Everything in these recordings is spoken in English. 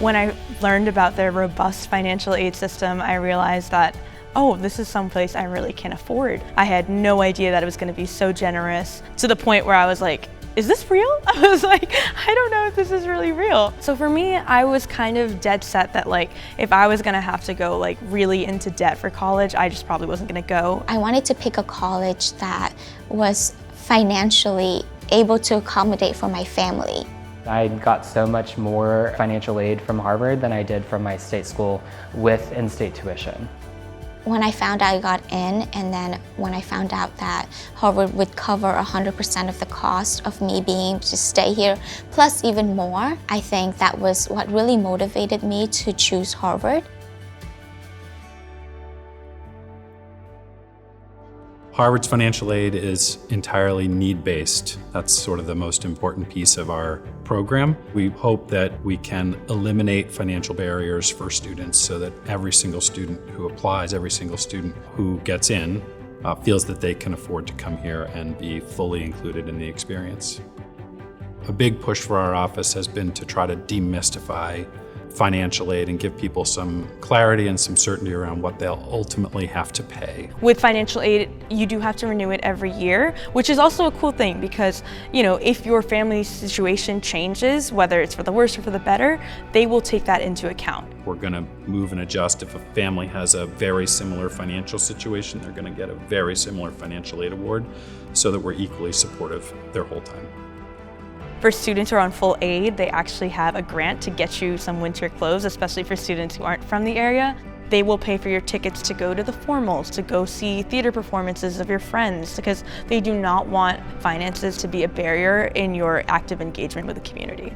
When I learned about their robust financial aid system, I realized that, oh, this is someplace I really can afford. I had no idea that it was going to be so generous, to the point where I was like, is this real? I was like, I don't know if this is really real. So for me, I was kind of dead set that like, if I was gonna have to go like really into debt for college, I just probably wasn't gonna go. I wanted to pick a college that was financially able to accommodate for my family. I got so much more financial aid from Harvard than I did from my state school with in-state tuition. When I found out I got in, and then when I found out that Harvard would cover 100% of the cost of me being able to stay here, plus even more, I think that was what really motivated me to choose Harvard. Harvard's financial aid is entirely need-based. That's sort of the most important piece of our program. We hope that we can eliminate financial barriers for students so that every single student who applies, every single student who gets in, feels that they can afford to come here and be fully included in the experience. A big push for our office has been to try to demystify financial aid and give people some clarity and some certainty around what they'll ultimately have to pay. With financial aid, you do have to renew it every year, which is also a cool thing because, you know, if your family situation changes, whether it's for the worse or for the better, they will take that into account. We're going to move and adjust. If a family has a very similar financial situation, they're going to get a very similar financial aid award so that we're equally supportive their whole time. For students who are on full aid, they actually have a grant to get you some winter clothes, especially for students who aren't from the area. They will pay for your tickets to go to the formals, to go see theater performances of your friends, because they do not want finances to be a barrier in your active engagement with the community.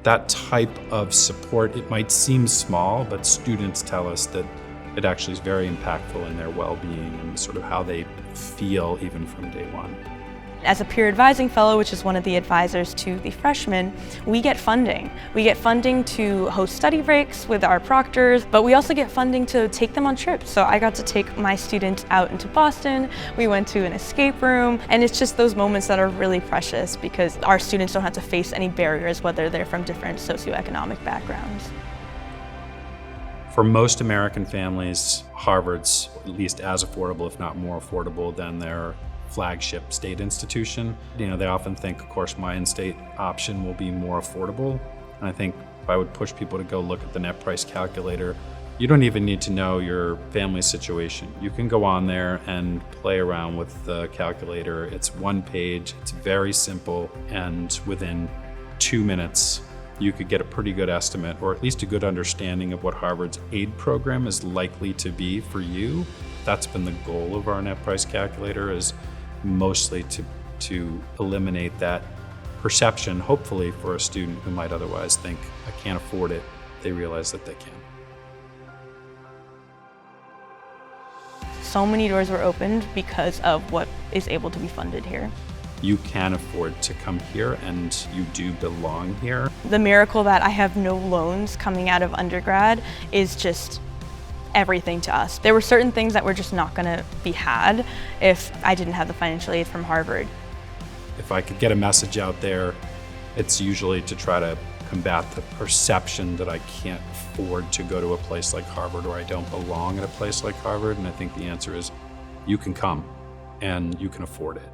That type of support, it might seem small, but students tell us that it actually is very impactful in their well-being and sort of how they feel even from day one. As a peer advising fellow, which is one of the advisors to the freshmen, we get funding. We get funding to host study breaks with our proctors, but we also get funding to take them on trips. So I got to take my students out into Boston. We went to an escape room, and it's just those moments that are really precious because our students don't have to face any barriers, whether they're from different socioeconomic backgrounds. For most American families, Harvard's at least as affordable, if not more affordable than their flagship state institution. You know, they often think, of course, my in-state option will be more affordable. And I think if I would push people to go look at the net price calculator, you don't even need to know your family situation. You can go on there and play around with the calculator. It's one page, it's very simple, and within 2 minutes, you could get a pretty good estimate, or at least a good understanding of what Harvard's aid program is likely to be for you. That's been the goal of our net price calculator, is mostly to eliminate that perception, hopefully, for a student who might otherwise think, I can't afford it. They realize that they can. So many doors were opened because of what is able to be funded here. You can afford to come here, and you do belong here. The miracle that I have no loans coming out of undergrad is just everything to us. There were certain things that were just not going to be had if I didn't have the financial aid from Harvard. If I could get a message out there, it's usually to try to combat the perception that I can't afford to go to a place like Harvard, or I don't belong at a place like Harvard. And I think the answer is you can come and you can afford it.